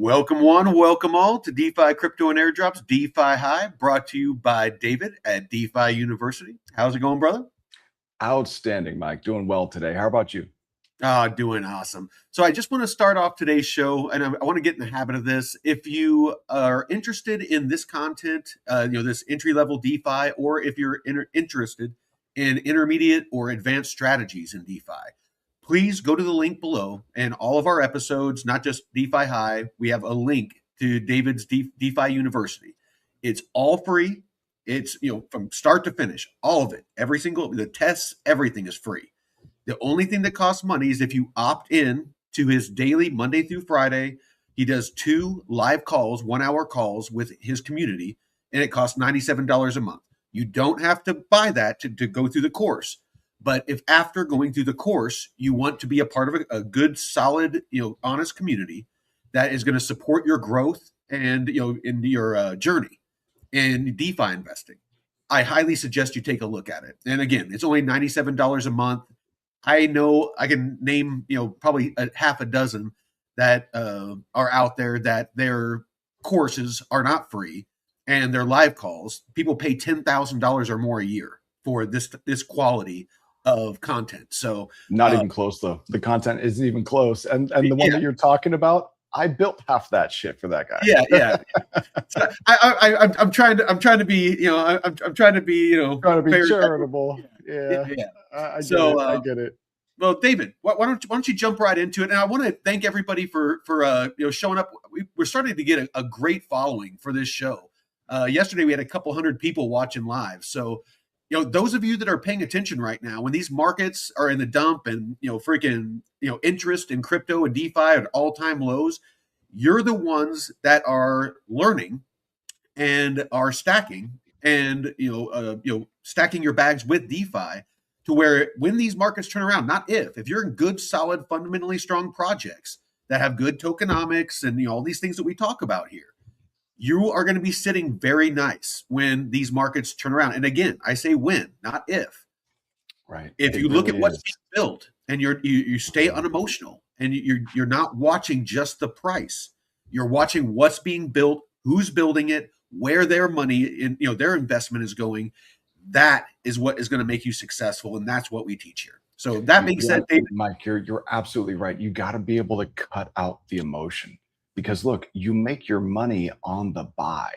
Welcome one, welcome all to DeFi Crypto and Airdrops, DeFi High, brought to you by David at DeFi University. How's it going, brother? Outstanding, Mike. Doing well today. How about you? Doing awesome. So I just want to start off today's show, and I want to get in the habit of this. If you are interested in this content, this entry-level DeFi, or if you're interested in intermediate or advanced strategies in DeFi, please go to the link below, and all of our episodes, not just DeFi High, we have a link to David's DeFi University. It's all free. It's, from start to finish, all of it, the tests, everything is free. The only thing that costs money is if you opt in to his daily Monday through Friday. He does 2 live calls, 1-hour calls with his community, and it costs $97 a month. You don't have to buy that to go through the course. But if after going through the course, you want to be a part of a good, solid, honest community that is going to support your growth and, in your journey in DeFi investing, I highly suggest you take a look at it. And again, it's only $97 a month. I know I can name, probably half a dozen that are out there that their courses are not free and their live calls. People pay $10,000 or more a year for this quality of content. So not even close, though. The content isn't even close. And the one that you're talking about, I built half that shit for that guy. Yeah. So I'm trying to be, I'm trying to be, trying to be charitable. Yeah. I get it. Well, David, why don't you jump right into it? And I want to thank everybody for showing up. We're starting to get a great following for this show. Yesterday we had a couple hundred people watching live. So, those of you that are paying attention right now, when these markets are in the dump and interest in crypto and DeFi at all-time lows, you're the ones that are learning and are stacking and stacking your bags with DeFi to where when these markets turn around, not if you're in good, solid, fundamentally strong projects that have good tokenomics and all these things that we talk about here, you are going to be sitting very nice when these markets turn around. And again, I say when, not if. Right. If you look at what's being built and you stay unemotional and you're not watching just the price, you're watching what's being built, who's building it, where their money in their investment is going. That is what is going to make you successful, and that's what we teach here. So that being said, David, Mike, you're absolutely right. You got to be able to cut out the emotion. Because look, you make your money on the buy.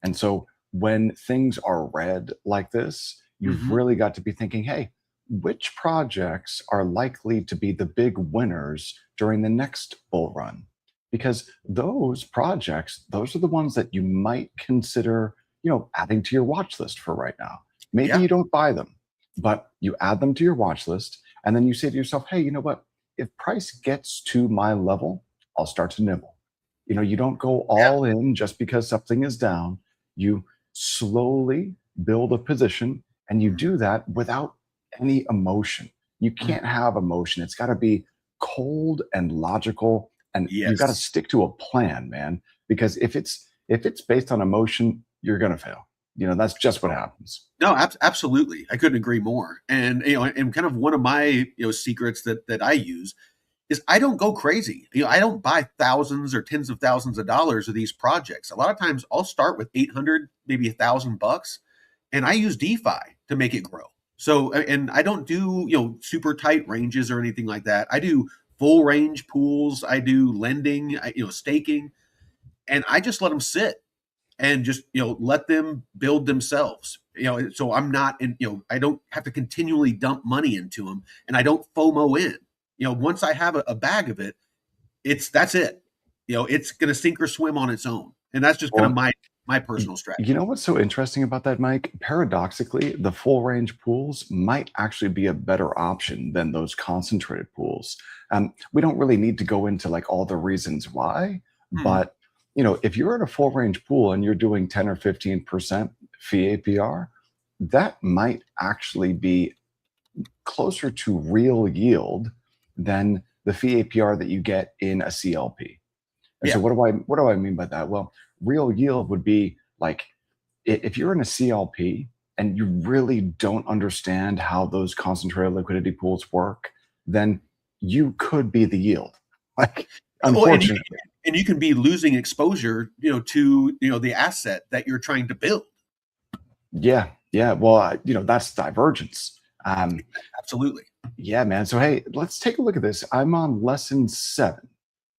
And so when things are red like this, you've really got to be thinking, hey, which projects are likely to be the big winners during the next bull run? Because those projects, those are the ones that you might consider, adding to your watch list for right now. Maybe you don't buy them, but you add them to your watch list. And then you say to yourself, hey, you know what? If price gets to my level, I'll start to nibble. You don't go all in just because something is down. You slowly build a position, and you do that without any emotion. You can't have emotion. It's got to be cold and logical, and you've got to stick to a plan, man. Because if it's based on emotion, you're going to fail. That's just what happens. No, absolutely. I couldn't agree more. And and kind of one of my secrets that I use is I don't go crazy. I don't buy thousands or tens of thousands of dollars of these projects. A lot of times I'll start with 800, maybe $1,000, and I use DeFi to make it grow. So, and I don't do, super tight ranges or anything like that. I do full range pools. I do lending, staking, and I just let them sit and just, let them build themselves. So I'm not I don't have to continually dump money into them, and I don't FOMO in. Once I have a bag of it, that's it. It's going to sink or swim on its own. And that's just kind of my personal strategy. You know what's so interesting about that, Mike? Paradoxically, the full range pools might actually be a better option than those concentrated pools. We don't really need to go into like all the reasons why, but if you're in a full range pool and you're doing 10 or 15% fee APR, that might actually be closer to real yield than the fee APR that you get in a CLP. And so what do I mean by that? Well, real yield would be like if you're in a CLP and you really don't understand how those concentrated liquidity pools work, then you could be the yield. Like, unfortunately. and you can be losing exposure, to the asset that you're trying to build. Yeah, yeah. Well, that's divergence. Absolutely. Yeah, man. So hey, let's take a look at this. I'm on lesson 7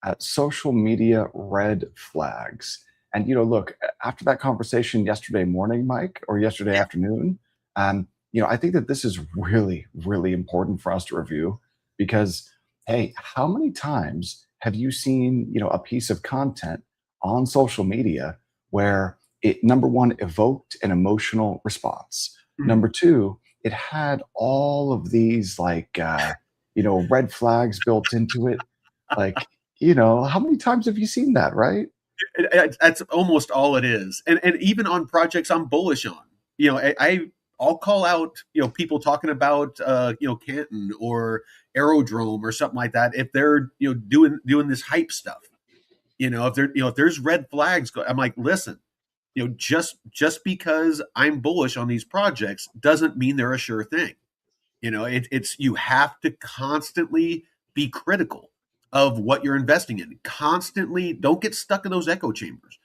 at social media red flags. And look, after that conversation yesterday morning, Mike, or yesterday Yeah. afternoon, I think that this is really, really important for us to review because, hey, how many times have you seen, a piece of content on social media where it, number one, evoked an emotional response. Mhm. Number two, it had all of these like red flags built into it. Like, how many times have you seen that, right? That's almost all it is. And even on projects I'm bullish on, I'll call out, people talking about, Canton or Aerodrome or something like that. If they're, doing this hype stuff, if there's red flags, I'm like, listen, just because I'm bullish on these projects doesn't mean they're a sure thing. It's you have to constantly be critical of what you're investing in. Constantly, don't get stuck in those echo chambers.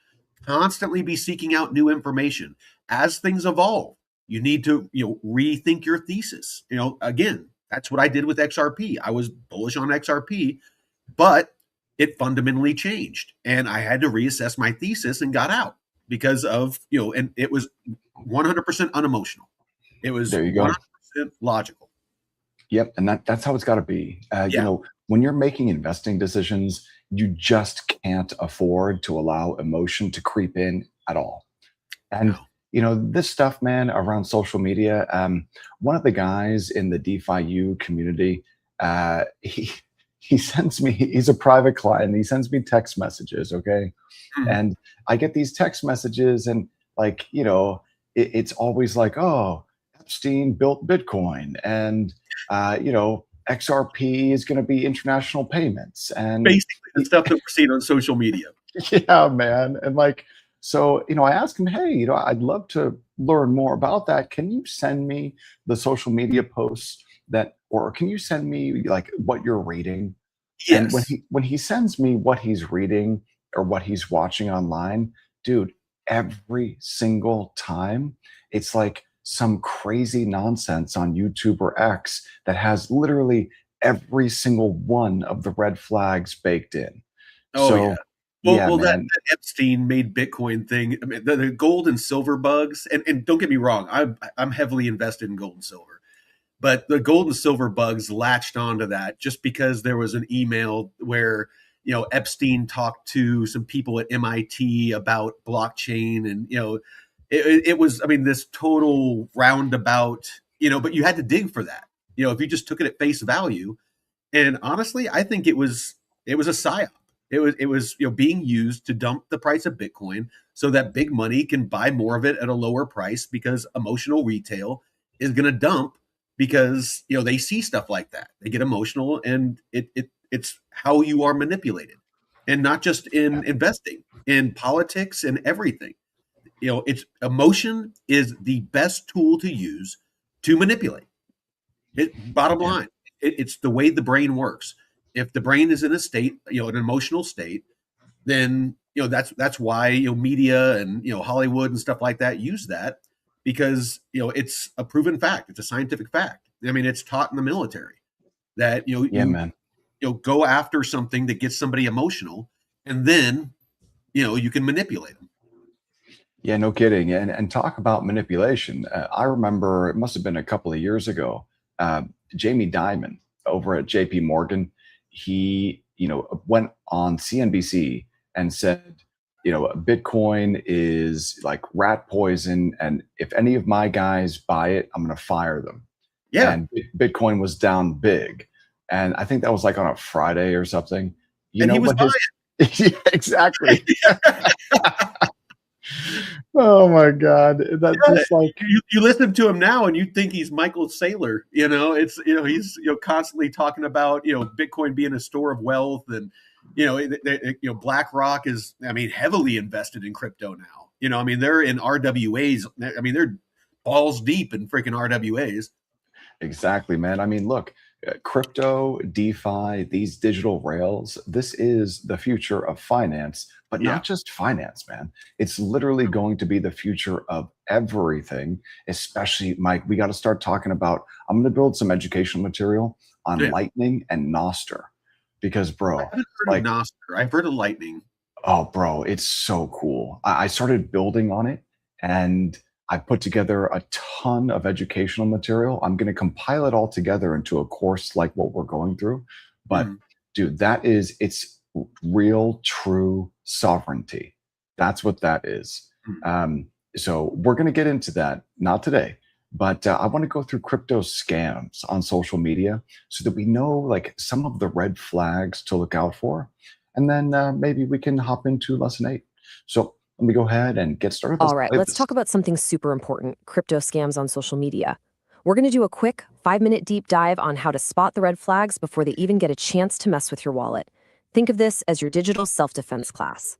Constantly be seeking out new information as things evolve. You need to, rethink your thesis. Again, that's what I did with XRP. I was bullish on XRP, but it fundamentally changed, and I had to reassess my thesis and got out because of, and it was 100% unemotional. It was There you go. 100% logical. Yep, and that's how it's got to be. Yeah. When you're making investing decisions, you just can't afford to allow emotion to creep in at all. And No. this stuff, man, around social media. One of the guys in the DeFi U community, he sends me. He's a private client. He sends me text messages. Okay, Mhm. and I get these text messages, and like it's always like, oh, Epstein built Bitcoin, and XRP is going to be international payments, and Basically, the stuff that we're seeing on social media. yeah, man. And like, so, I asked him, hey, I'd love to learn more about that. Can you send me the social media posts or can you send me like what you're reading? And when Yes. he sends me what he's reading or what he's watching online, dude, every single time it's like some crazy nonsense on YouTube or X that has literally every single one of the red flags baked in. Oh, yeah. So, Well, yeah, man. that Epstein made Bitcoin thing. I mean, the gold and silver bugs, and don't get me wrong, I'm heavily invested in gold and silver, but the gold and silver bugs latched onto that just because there was an email where, Epstein talked to some people at MIT about blockchain, and it was, I mean, this total roundabout, but you had to dig for that. If you just took it at face value, and honestly, I think it was a psyop. It was being used to dump the price of Bitcoin so that big money can buy more of it at a lower price because emotional retail is going to dump because they see stuff like that. They get emotional, and it's how you are manipulated, and not just in investing, in politics and everything. It's emotion is the best tool to use to manipulate. Bottom Yeah. line, it's the way the brain works. If the brain is in a state, an emotional state, then that's why media and Hollywood and stuff like that use that, because it's a proven fact. It's a scientific fact. I mean, it's taught in the military that Yeah, man. go after something that gets somebody emotional, and then you can manipulate them. Yeah, no kidding. And talk about manipulation. I remember it must have been a couple of years ago. Jamie Dimon over at JP Morgan, he, went on CNBC and said, Bitcoin is like rat poison. And if any of my guys buy it, I'm going to fire them. Yeah, And Bitcoin was down big. And I think that was like on a Friday or something. You and know he was what buying. his yeah, exactly. Oh my God. That's Yeah, just like, you listen to him now and you think he's Michael Saylor. It's he's constantly talking about Bitcoin being a store of wealth, and BlackRock is, I mean, heavily invested in crypto now. I mean, they're in RWAs. I mean, they're balls deep in freaking RWAs. Exactly, man. I mean, look, crypto, DeFi, these digital rails, this is the future of finance, but Yeah. not just finance, man. It's literally going to be the future of everything, especially, Mike. We got to start talking about, I'm going to build some educational material on Yeah. Lightning and Noster because, I bro, haven't heard of like, Nostr. I've heard of Lightning. oh, bro, it's so cool. I started building on it and I put together a ton of educational material. I'm going to compile it all together into a course like what we're going through. But Hmm. dude, it's real, true sovereignty. That's what that is. Hmm. Um, so we're going to get into that, not today, but I want to go through crypto scams on social media so that we know like some of the red flags to look out for, and then maybe we can hop into lesson 8. So let me go ahead and get started. Let's All right, play let's this. talk about something super important: crypto scams on social media. We're going to do a quick 5-minute deep dive on how to spot the red flags before they even get a chance to mess with your wallet. Think of this as your digital self defense class.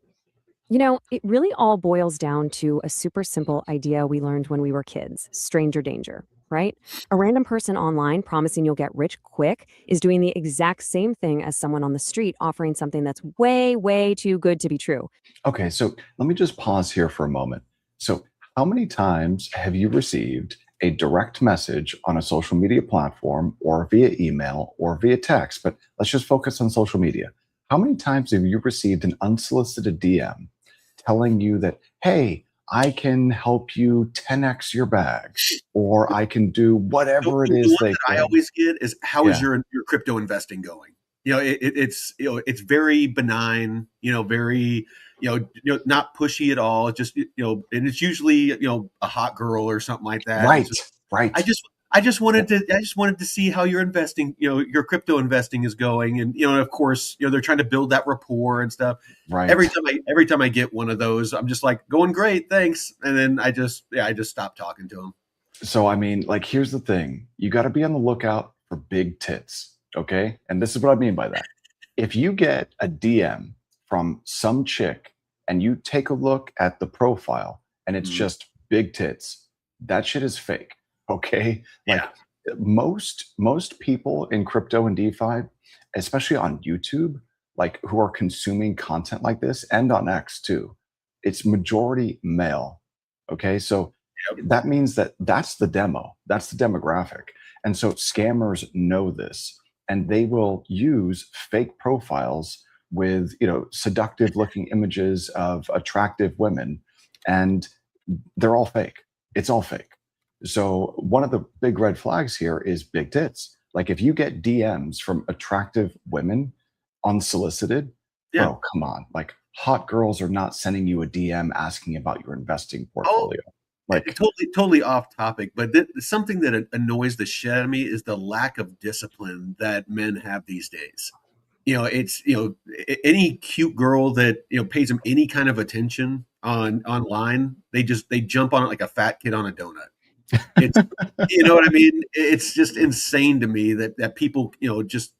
It really all boils down to a super simple idea we learned when we were kids: stranger danger, right? A random person online promising you'll get rich quick is doing the exact same thing as someone on the street offering something that's way, way too good to be true. Okay, so let me just pause here for a moment. So, how many times have you received a direct message on a social media platform or via email or via text? But let's just focus on social media. How many times have you received an unsolicited DM telling you that, hey, I can help you 10x your bag, or I can do whatever it The is one they that I say? always get is, how is Yeah, your crypto investing going? It's it's very benign. Very not pushy at all. It's just and it's usually a hot girl or something like that. It's right, just, I right. just I just wanted to see how your investing, your crypto investing is going, and of course, they're trying to build that rapport and stuff. Right. Every time I get one of those, I'm just like, going great, thanks, and then I just stop talking to them. So, I mean, like, here's the thing, you got to be on the lookout for big tits. Okay. And this is what I mean by that. If you get a DM from some chick and you take a look at the profile and it's Mm. just big tits, that shit is fake. Okay. Yeah. Like, most people in crypto and DeFi, especially on YouTube, like who are consuming content like this and on X too, it's majority male. Okay. So, Yep. that means that that's the demo, that's the demographic. And so scammers know this and they will use fake profiles with, seductive looking images of attractive women, and they're all fake. It's all fake. So one of the big red flags here is big tits. Like if you get DMs from attractive women unsolicited, Yeah. bro, come on. Like hot girls are not sending you a DM asking about your investing Oh, portfolio. Like, totally off topic, but something that annoys the shit out of me is the lack of discipline that men have these days. It's any cute girl that pays them any kind of attention online, they jump on it like a fat kid on a donut. It's you know what I mean? It's just insane to me that people just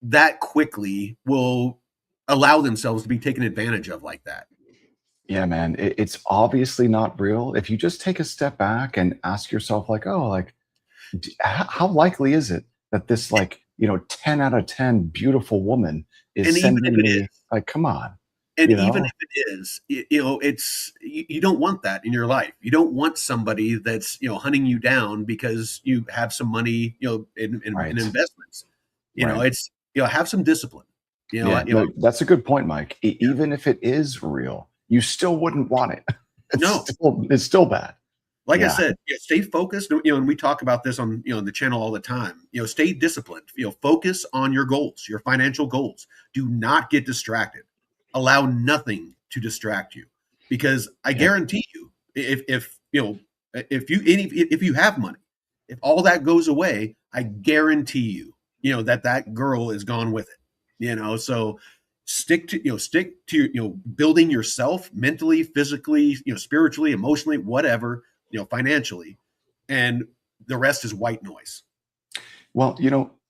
that quickly will allow themselves to be taken advantage of like that. yeah, man, it's obviously not real. If you just take a step back and ask yourself, like, oh, like, how likely is it that this, like, 10 out of 10 beautiful woman is And even if sending it me, is, like, come on, And you even know? if it is, it's you don't want that in your life. You don't want somebody that's hunting you down because you have some money in Right, investments. right. It's have some discipline. Yeah, no, that's a good point, Mike. Even if it is real, you still wouldn't want it. No, It's still bad. like I Yeah, said, stay focused. And we talk about this on the channel all the time. Stay disciplined. Focus on your goals, your financial goals. Do not get distracted. Allow nothing to distract you, because I yep. guarantee you, if you have money, if all that goes away, I guarantee you, that girl is gone with it. So stick to building yourself mentally, physically, spiritually, emotionally, whatever, financially, and the rest is white noise. Well,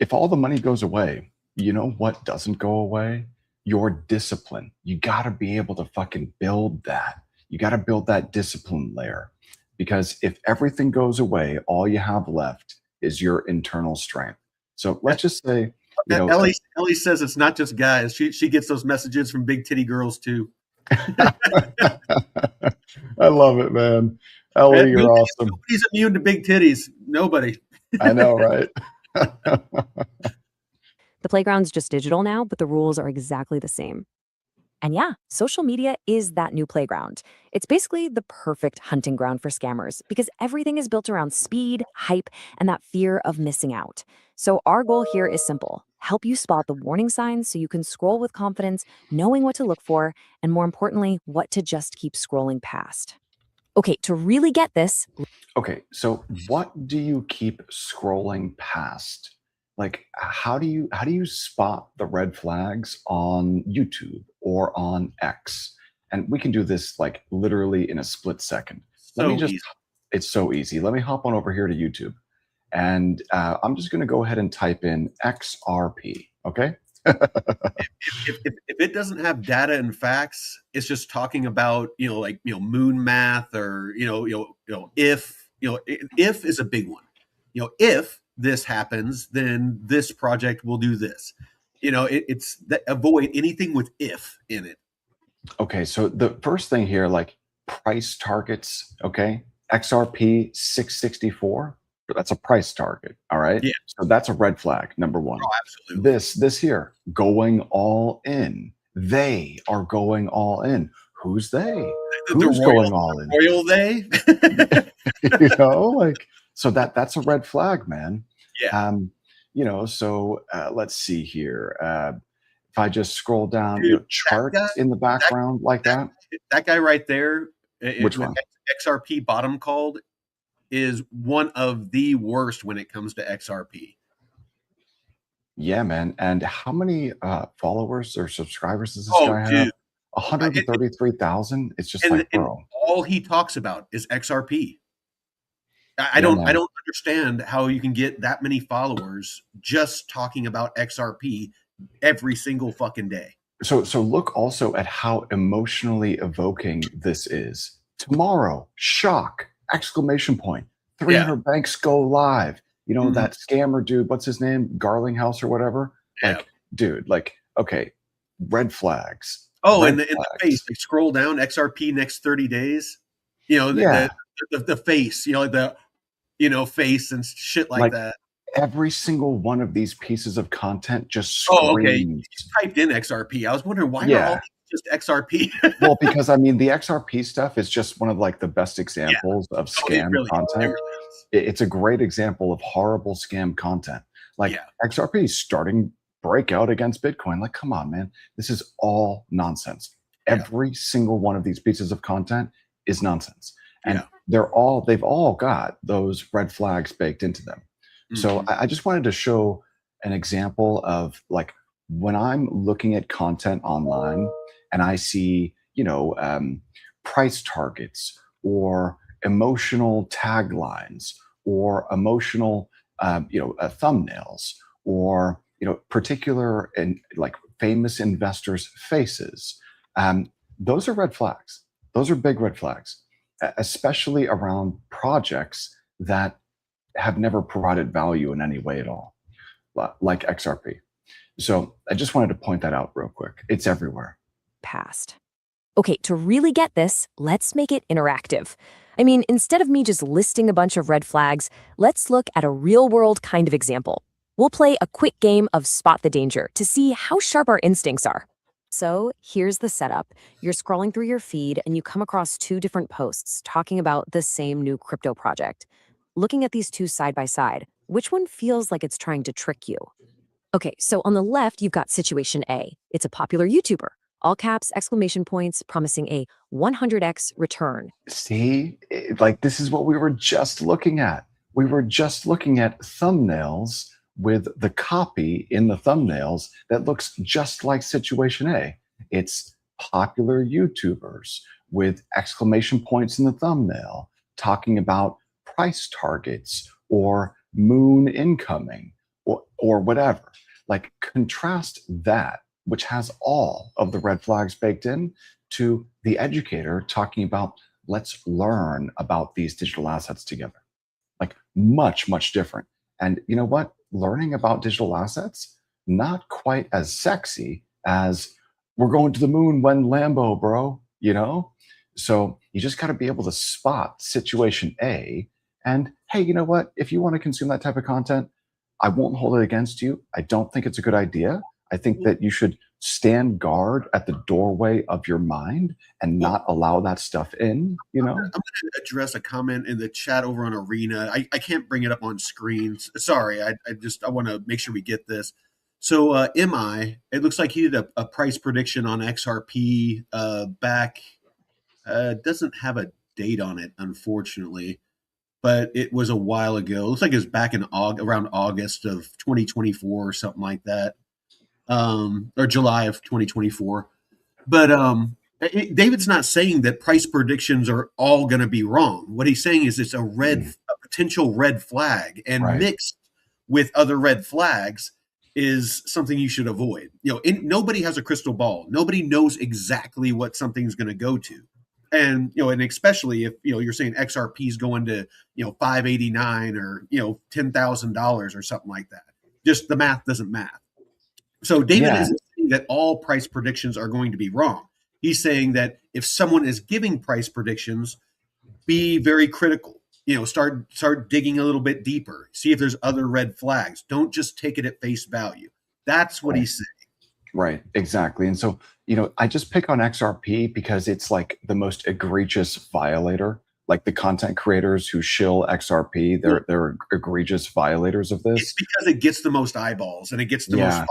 if all the money goes away, you know what doesn't go away? Your discipline. You got to be able to fucking build that. You got to build that discipline layer. Because if everything goes away, all you have left is your internal strength. So let's just say, Ellie says it's not just guys. She gets those messages from big titty girls too. I love it, man. Ellie, you're awesome. Nobody's immune to big titties. Nobody. I know, right? The playground's just digital now, but the rules are exactly the same. And yeah, social media is that new playground. It's basically the perfect hunting ground for scammers because everything is built around speed, hype, and that fear of missing out. So our goal here is simple: help you spot the warning signs so you can scroll with confidence, knowing what to look for, and more importantly, what to just keep scrolling past. Okay, to really get this. Okay, so what do you keep scrolling past? Like, how do you spot the red flags on YouTube or on X? And we can do this like literally in a split second. Easy. It's so easy. Let me hop on over here to YouTube, and I'm just going to go ahead and type in XRP. Okay. If it doesn't have data and facts, it's just talking about moon math, or if is a big one. If this happens, then this project will do this. It's that, avoid anything with if in it. Okay, so the first thing here, like price targets. Okay, XRP 664. That's a price target. All right. Yeah. So that's a red flag. Number one. Oh, absolutely. This here, going all in. They are going all in. Who's they? Who's going all in? Royal they? So that's a red flag, man. Yeah. Let's see here. If I just scroll down, Dude, charts in the background like that. That guy right there, which one? XRP bottom called, is one of the worst when it comes to XRP. Yeah, man. And how many followers or subscribers does this guy have? 133,000. It's just bro. All he talks about is XRP. I don't understand how you can get that many followers just talking about XRP every single fucking day. So look also at how emotionally evoking this is. Tomorrow, shock, exclamation point, 300 banks go live. That scammer dude, what's his name? Garlinghouse or whatever. Yeah. Dude, okay, red flags. Oh, in the face, scroll down, XRP next 30 days. The face, face and shit like that. Every single one of these pieces of content just screams. Oh, okay. You typed in XRP. I was wondering why are all just XRP? Well, because the XRP stuff is just one of the best examples of scam content. It's a great example of horrible scam content. XRP starting breakout against Bitcoin. Come on, man. This is all nonsense. Every single one of these pieces of content is nonsense. And they've all got those red flags baked into them. So I just wanted to show an example of when I'm looking at content online and I see, price targets or emotional taglines or emotional, thumbnails or, particular and famous investors' faces. Those are red flags. Those are big red flags, especially around projects that have never provided value in any way at all, like XRP. So I just wanted to point that out real quick. It's everywhere. Past. Okay, to really get this, let's make it interactive. I mean, instead of me just listing a bunch of red flags, let's look at a real-world kind of example. We'll play a quick game of Spot the Danger to see how sharp our instincts are. So here's the setup. You're scrolling through your feed and you come across two different posts talking about the same new crypto project. Looking at these two side by side, which one feels like it's trying to trick you? Okay, so on the left, you've got situation A. It's a popular YouTuber, all caps, exclamation points, promising a 100x return. See, this is what we were just looking at. We were just looking at thumbnails with the copy in the thumbnails that looks just like situation A. It's popular YouTubers with exclamation points in the thumbnail talking about price targets or moon incoming or whatever. Contrast that, which has all of the red flags baked in, to the educator talking about, let's learn about these digital assets together. Much, much different. And you know what? Learning about digital assets, not quite as sexy as we're going to the moon when Lambo, bro, you know? So you just got to be able to spot situation A. And hey, you know what? If you want to consume that type of content, I won't hold it against you. I don't think it's a good idea. I think that you should stand guard at the doorway of your mind and Well, not allow that stuff in, you know? I'm going to address a comment in the chat over on Arena. I can't bring it up on screens. Sorry, I want to make sure we get this. So it looks like he did a price prediction on XRP back. Doesn't have a date on it, unfortunately, but it was a while ago. It looks like it was back in around August of 2024 or something like that, or July of 2024. But David's not saying that price predictions are all going to be wrong. What he's saying is it's a potential red flag, and Right. mixed with other red flags is something you should avoid. Nobody has a crystal ball. Nobody knows exactly what something's going to go to. And and especially if you're saying XRP is going to 589 or $10,000 or something like that. Just the math doesn't math. So David Yeah. isn't saying that all price predictions are going to be wrong. He's saying that if someone is giving price predictions, be very critical. Start digging a little bit deeper. See if there's other red flags. Don't just take it at face value. That's what Right. he's saying. Right, exactly. And so, I just pick on XRP because it's like the most egregious violator. Like the content creators who shill XRP, they're egregious violators of It's this. because it gets the most eyeballs and it gets the most Yeah,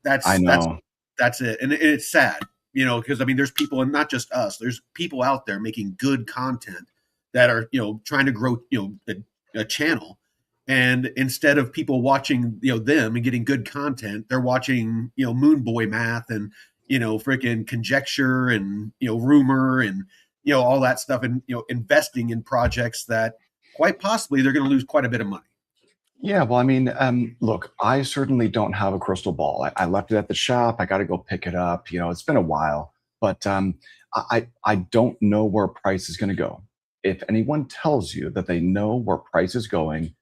followers. I know. That's it. And it's sad, because there's people, and not just us. There's people out there making good content that are trying to grow a channel, and instead of people watching them and getting good content, they're watching Moon Boy math and freaking conjecture and rumor and all that stuff, and investing in projects that quite possibly they're going to lose quite a bit of money. Yeah, well, I mean, look, I certainly don't have a crystal ball. I left it at the shop. I got to go pick it up. It's been a while, but I don't know where price is going to go. If anyone tells you that they know where price is going,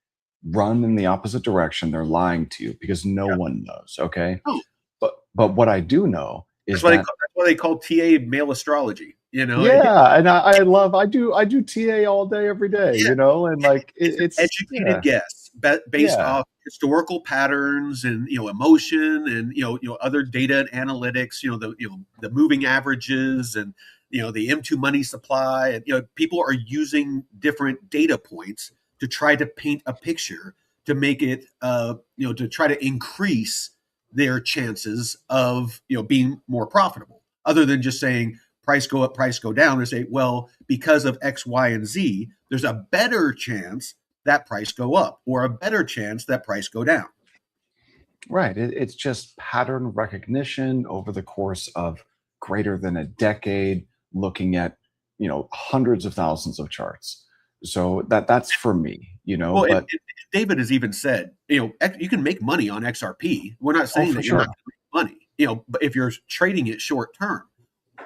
run in the opposite direction. They're lying to you because no Yeah. one knows. Okay, Oh, but what I do know is that's that why they call TA male astrology. yeah, and I do TA all day, every day. Yeah, And it, like it's an it's educated guess based yeah. off historical patterns and emotion and other data and analytics. The moving averages and the M2 money supply, and people are using different data points to try to paint a picture to make it to try to increase their chances of being more profitable, other than just saying price go up, price go down. They say, well, because of X, Y, and Z, there's a better chance that price go up or a better chance that price go down. Right. It's just pattern recognition over the course of greater than a decade, looking at, hundreds of thousands of charts. So that's for me, Well, but and David has even said, you can make money on XRP. We're not oh, saying for that you're not sure. going to make money, but if you're trading it short term,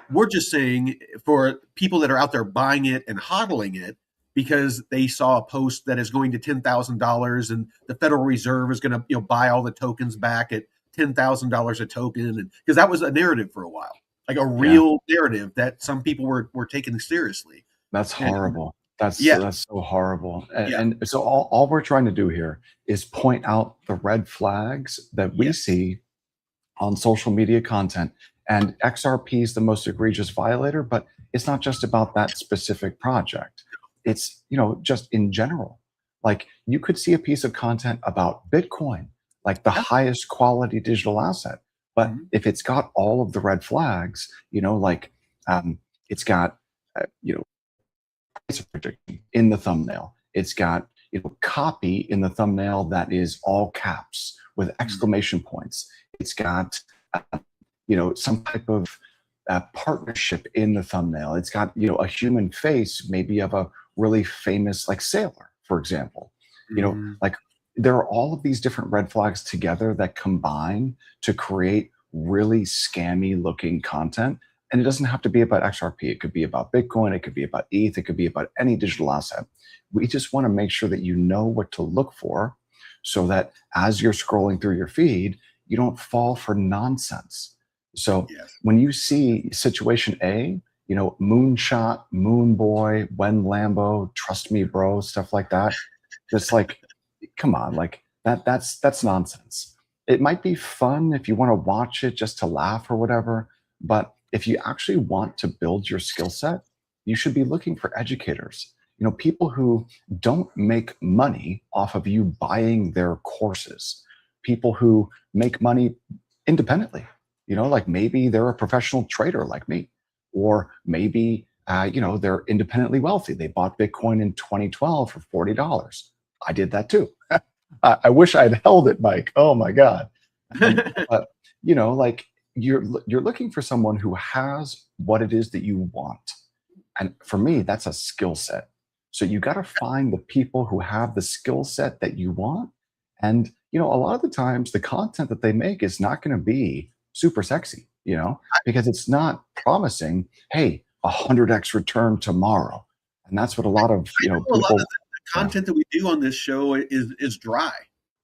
we're just saying for people that are out there buying it and hodling it because they saw a post that is going to $10,000 and the Federal Reserve is going to buy all the tokens back at $10,000 a token, and because that was a narrative for a while, like a Yeah, real narrative that some people were taking seriously. that's And horrible. That's yeah, that's so horrible. And, yeah, and so all we're trying to do here is point out the red flags that we yes, see on social media content. And XRP is the most egregious violator, but it's not just about that specific project. It's, just in general. Like you could see a piece of content about Bitcoin, like the yeah, highest quality digital asset. But mhm, if it's got all of the red flags, like it's got, price prediction in the thumbnail. It's got copy in the thumbnail that is all caps with mhm, exclamation points. It's got some type of partnership in the thumbnail. It's got a human face, maybe of a really famous like sailor, for example. mhm. Like there are all of these different red flags together that combine to create really scammy looking content. And it doesn't have to be about XRP. It could be about Bitcoin. It could be about ETH. It could be about any digital asset. We just want to make sure that you know what to look for so that as you're scrolling through your feed, you don't fall for nonsense. So Yes. when you see situation A, moonshot, moon boy, when Lambo, trust me, bro, stuff like that, just like, come on, like that's nonsense. It might be fun if you want to watch it just to laugh or whatever, but if you actually want to build your skill set, you should be looking for educators. People who don't make money off of you buying their courses, people who make money independently. Like maybe they're a professional trader like me, or maybe they're independently wealthy. They bought Bitcoin in 2012 for $40. I did that too. I wish I'd held it, Mike. Oh my God. But like you're looking for someone who has what it is that you want. And for me, that's a skill set. So you got to find the people who have the skill set that you want. And a lot of the times the content that they make is not going to be super sexy, because it's not promising, hey, 100x return tomorrow. And that's what a lot of I know a lot of people. the content that we do on this show is dry.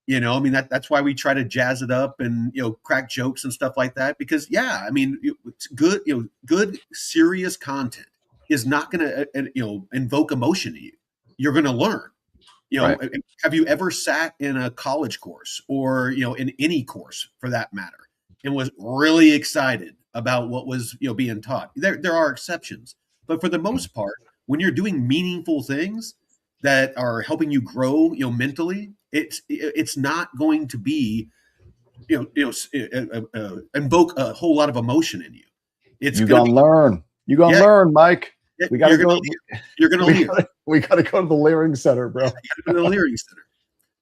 I mean that's why we try to jazz it up and crack jokes and stuff like that. Because I mean it's good. Good serious content is not going to invoke emotion in you. You're going to learn. Right. Have you ever sat in a college course or in any course for that matter and was really excited about what was being taught? There are exceptions, but for the most part, when you're doing meaningful things that are helping you grow, mentally, it's not going to be invoke a whole lot of emotion in you. It's You going to gonna be learn. You gonna yeah, learn, Mike. We gotta you're going go. to you're going to We lear. we gotta go to the Leering Center, bro. You got to go to the Leary Center.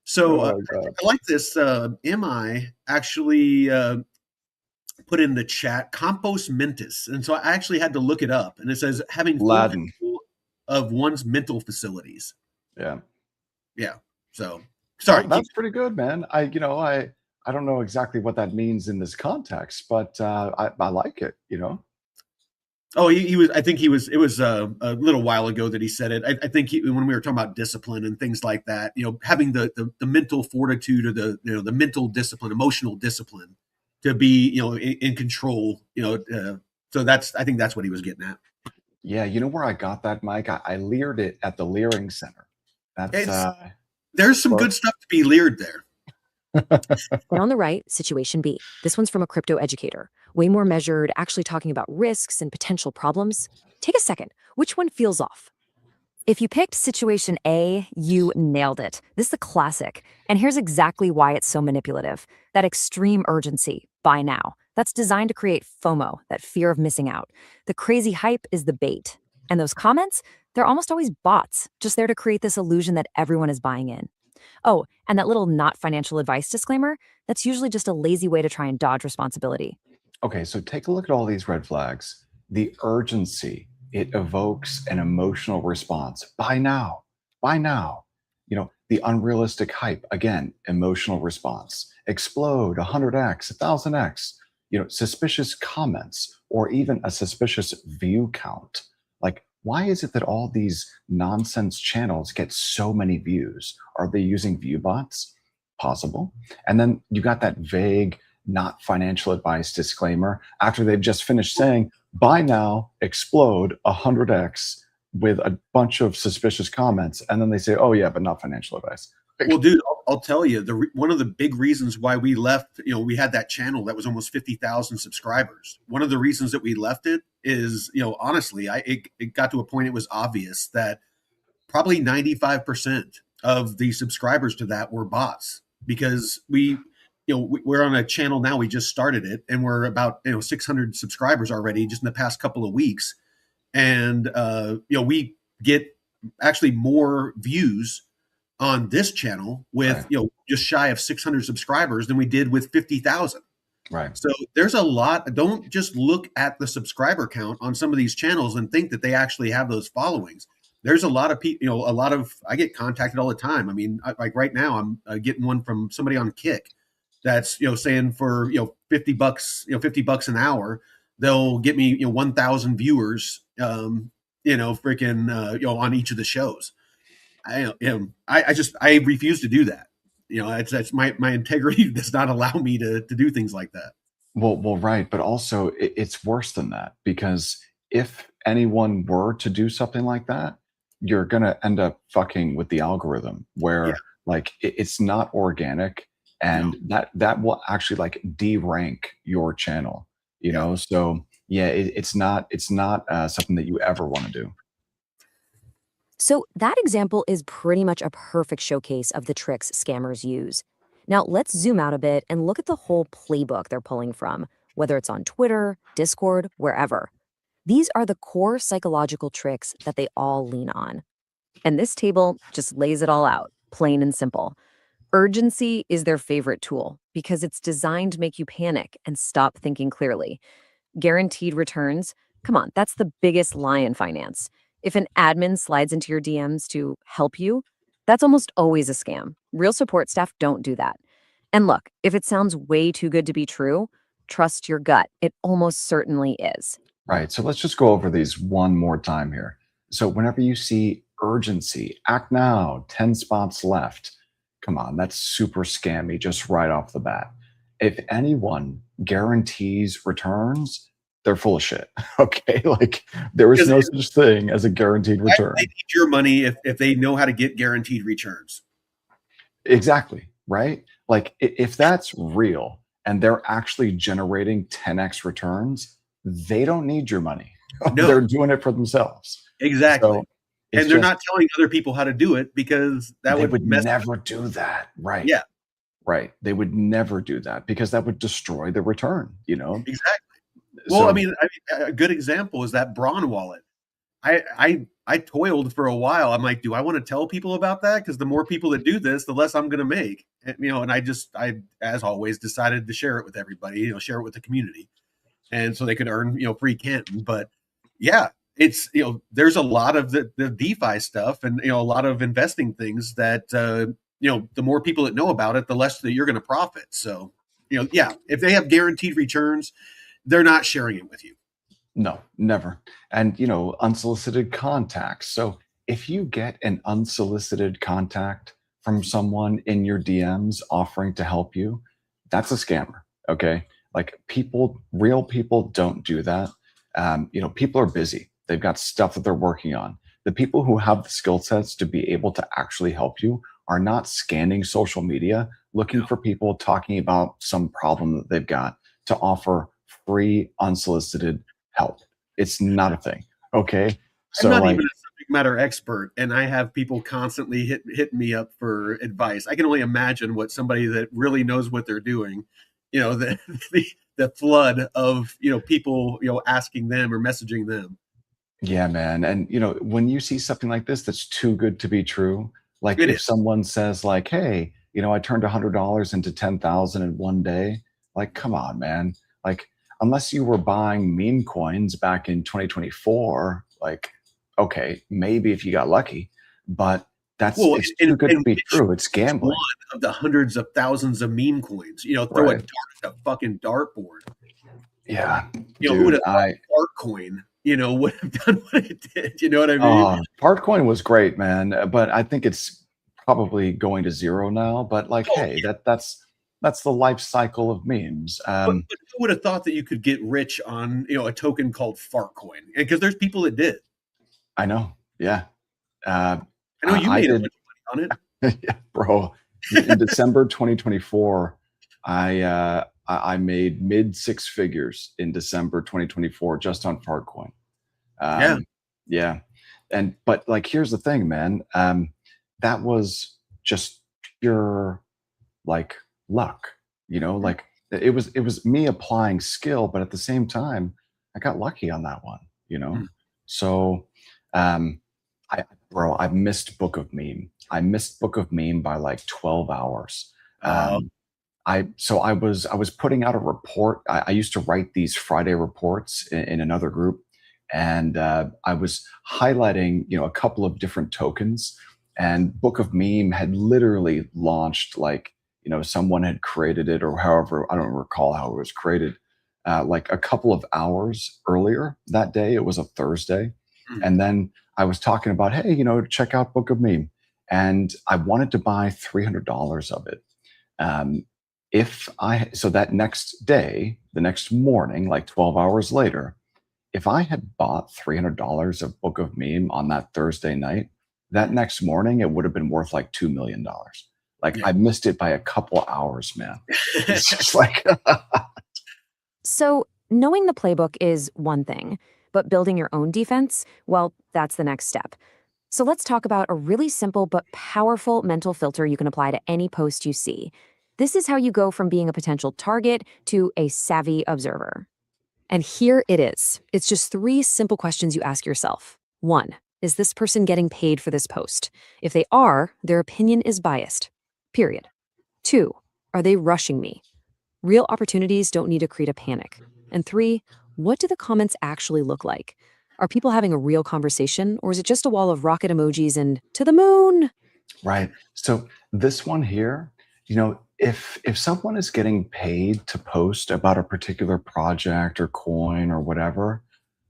So Oh my God. I like this. MI actually put in the chat compost mentis, and so I actually had to look it up. And it says having full Latin. control of one's mental facilities. Yeah. Yeah. So sorry. That's pretty good, man. I don't know exactly what that means in this context, but I like it. Oh, he was. I think he was. It was a little while ago that he said it. I think when we were talking about discipline and things like that, having the mental fortitude or the mental discipline, emotional discipline to be in control. So I think that's what he was getting at. Yeah, you know where I got that, Mike? I leered it at the Leering Center. That's There's some well, good stuff to be leered there. And on the right, situation B. This one's from a crypto educator. Way more measured, actually talking about risks and potential problems. Take a second. Which one feels off? If you picked situation A, you nailed it. This is a classic. And here's exactly why it's so manipulative. That extreme urgency, buy now. That's designed to create FOMO, that fear of missing out. The crazy hype is the bait. And those comments, they're almost always bots, just there to create this illusion that everyone is buying in. Oh, and that little not financial advice disclaimer, that's usually just a lazy way to try and dodge responsibility. okay. So take a look at all these red flags. The urgency, it evokes an emotional response. Buy now. Buy now. The unrealistic hype, again, emotional response. Explode 100x, 1000x. Suspicious comments or even a suspicious view count. Like, why is it that all these nonsense channels get so many views? Are they using view bots? Possible. And then you got that vague, not financial advice disclaimer after they've just finished saying, buy now, explode 100x with a bunch of suspicious comments. And then they say, oh, yeah, but not financial advice. Well, dude, I'll tell you, one of the big reasons why we left, we had that channel that was almost 50,000 subscribers. One of the reasons that we left it is, honestly, it got to a point it was obvious that probably 95% of the subscribers to that were bots because we're on a channel now. We just started it and we're about 600 subscribers already just in the past couple of weeks, and we get actually more views on this channel with Right. just shy of 600 subscribers than we did with 50,000. Right. So there's a lot. Don't just look at the subscriber count on some of these channels and think that they actually have those followings. There's a lot of people, I get contacted all the time. I mean, like right now, I'm getting one from somebody on Kick that's, saying for, $50, $50 an hour, they'll get me, 1,000 viewers, freaking, on each of the shows. I refuse to do that. That's my integrity does not allow me to do things like that. Well, right, but also it's worse than that because if anyone were to do something like that, you're gonna end up fucking with the algorithm Yeah, where like it's not organic, no, and that will actually like derank your channel. yeah. So yeah, it's not something that you ever want to do. So, that example is pretty much a perfect showcase of the tricks scammers use. Now, let's zoom out a bit and look at the whole playbook they're pulling from, whether it's on Twitter, Discord, wherever. These are the core psychological tricks that they all lean on. And this table just lays it all out, plain and simple. Urgency is their favorite tool because it's designed to make you panic and stop thinking clearly. Guaranteed returns, come on, that's the biggest lie in finance. If an admin slides into your DMs to help you, that's almost always a scam. Real support staff don't do that. And look, if it sounds way too good to be true, trust your gut. It almost certainly is. Right. So let's just go over these one more time here. So whenever you see urgency, act now, 10 spots left. Come on, that's super scammy just right off the bat. If anyone guarantees returns, they're full of shit. Okay. Like there is Because no such thing as a guaranteed why would return. they need your money if they know how to get guaranteed returns? Exactly. Right. Like if that's real and they're actually generating 10x returns, they don't need your money. No, They're doing it for themselves. exactly. So it's And they're just not telling other people how to do it because that they would would mess. never do that. Right. Yeah, Right. They would never do that because that would destroy the return. exactly. Well, So a good example is that Braun wallet. I toiled for a while. I'm like, do I want to tell people about that? Because the more people that do this, the less I'm going to make. And I, as always, decided to share it with everybody. Share it with the community, and so they could earn free Canton. But yeah, it's there's a lot of the DeFi stuff, and a lot of investing things that the more people that know about it, the less that you're going to profit. So yeah, if they have guaranteed returns, they're not sharing it with you. no, never. And unsolicited contacts. So if you get an unsolicited contact from someone in your DMs offering to help you, that's a scammer. Okay. Like real people don't do that. People are busy. They've got stuff that they're working on. The people who have the skill sets to be able to actually help you are not scanning social media looking for people talking about some problem that they've got to offer free unsolicited help. It's not a thing. Okay. I'm So not like, even a subject matter expert, and I have people constantly hit me up for advice. I can only imagine what somebody that really knows what they're doing, the the flood of people asking them or messaging them. yeah, man. And when you see something like this that's too good to be true, like It if is. someone says like, hey, I turned $100 into 10,000 in one day, like, come on, man. Like, unless you were buying meme coins back in 2024, like, okay, maybe if you got lucky, but Well, it's too good to be true. It's which one gambling. of the hundreds of thousands of meme coins? Throw a Right. dart at a fucking dartboard. Yeah, Who would dude. have thought Dart coin, would have done what it did? You know what I mean? Oh, Partcoin was great, man, but I think it's probably going to zero now. But like, Oh, hey, that's the life cycle of memes. but who would have thought that you could get rich on a token called Fartcoin? Because there's people that did. I know, yeah. Uh, I know you I made a did, bunch of money on it. yeah, bro. In December 2024, I made mid six figures in December 2024 just on Partcoin. Yeah. Yeah, but like, here's the thing, man. That was just pure like luck. Like it was me applying skill, but at the same time, I got lucky on that one. Mm. So, um, I missed Book of Meme. I missed Book of Meme by like 12 hours. Uh, Um, I was putting out a report. I used to write these Friday reports in another group, and I was highlighting a couple of different tokens. And Book of Meme had literally launched, like someone had created it, or however, I don't recall how it was created, like a couple of hours earlier that day. It was a Thursday, mm. and then I was talking about, hey, check out Book of Meme. and I wanted to buy $300 of it. So that next day, the next morning, like 12 hours later, if I had bought $300 of Book of Meme on that Thursday night, that next morning it would have been worth like $2 million. Like Yeah. I missed it by a couple hours, man. It's just like, So, knowing the playbook is one thing, but building your own defense, well, that's the next step. So, let's talk about a really simple but powerful mental filter you can apply to any post you see. This is how you go from being a potential target to a savvy observer. And here it is. It's just 3 simple questions you ask yourself. 1, is this person getting paid for this post? If they are, their opinion is biased. Period. 2, are they rushing me? Real opportunities don't need to create a panic. And 3, what do the comments actually look like? Are people having a real conversation, or is it just a wall of rocket emojis and to the moon? right. So this one here, if someone is getting paid to post about a particular project or coin or whatever,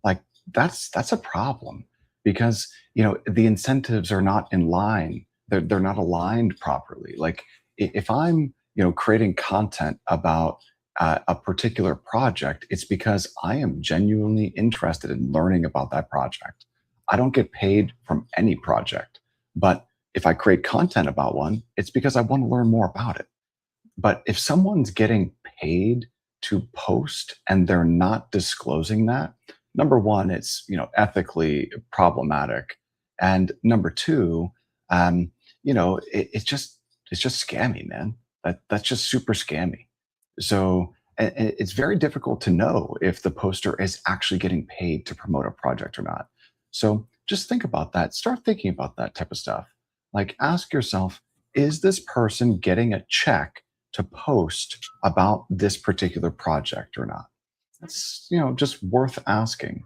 like that's a problem because the incentives are not in line. They're not aligned properly. Like if I'm creating content about a particular project, it's because I am genuinely interested in learning about that project. I don't get paid from any project, but if I create content about one, it's because I want to learn more about it. But if someone's getting paid to post and they're not disclosing that, number one, it's ethically problematic, and number two, it's just scammy, man. That's just super scammy. So it's very difficult to know if the poster is actually getting paid to promote a project or not. So just think about that. Start thinking about that type of stuff. Like ask yourself, is this person getting a check to post about this particular project or not? That's just worth asking.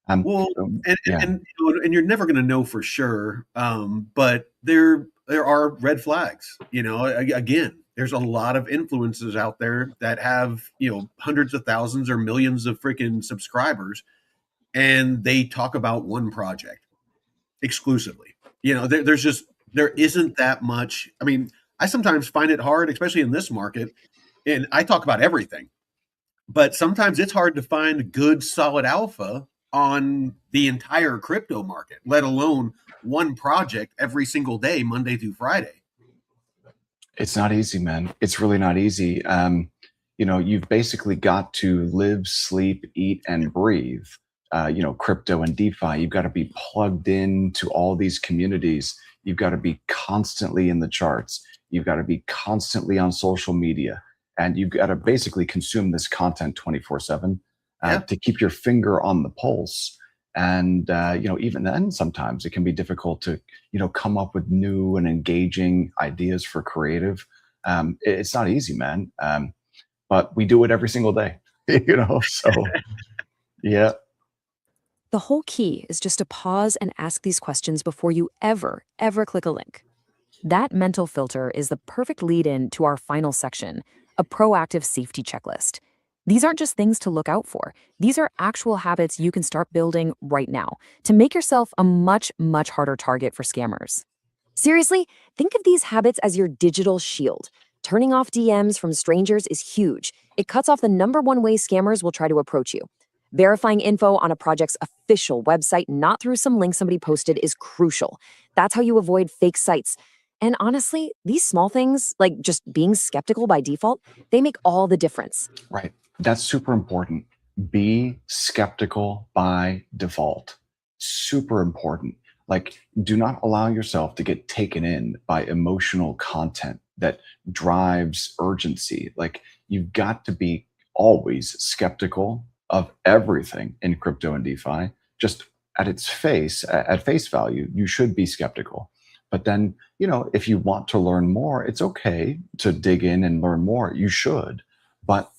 Well, and Yeah, and you're never going to know for sure, but there are red flags. Again, there's a lot of influencers out there that have hundreds of thousands or millions of freaking subscribers, and they talk about one project exclusively. There isn't that much. I mean, I sometimes find it hard, especially in this market, and I talk about everything, but sometimes it's hard to find good solid alpha on the entire crypto market, let alone one project every single day, Monday through Friday. it's not easy, man. It's really not easy. You've basically got to live, sleep, eat, and breathe. Crypto and DeFi. You've got to be plugged in to all these communities. You've got to be constantly in the charts. You've got to be constantly on social media, and you've got to basically consume this content 24/7 Yeah. to keep your finger on the pulse. And even then, sometimes it can be difficult to come up with new and engaging ideas for creative. It's not easy, man. But we do it every single day. So yeah. The whole key is just to pause and ask these questions before you ever click a link. That mental filter is the perfect lead in to our final section, a proactive safety checklist. These aren't just things to look out for. These are actual habits you can start building right now to make yourself a much harder target for scammers. Seriously, think of these habits as your digital shield. Turning off DMs from strangers is huge. It cuts off the #1 way scammers will try to approach you. Verifying info on a project's official website, not through some link somebody posted, is crucial. That's how you avoid fake sites. And honestly, these small things, like just being skeptical by default, they make all the difference. Right. That's super important. Be skeptical by default. Super important. Like, do not allow yourself to get taken in by emotional content that drives urgency. Like, you've got to be always skeptical of everything in crypto and DeFi. Just at face value, you should be skeptical. But then, if you want to learn more, it's okay to dig in and learn more. You should. But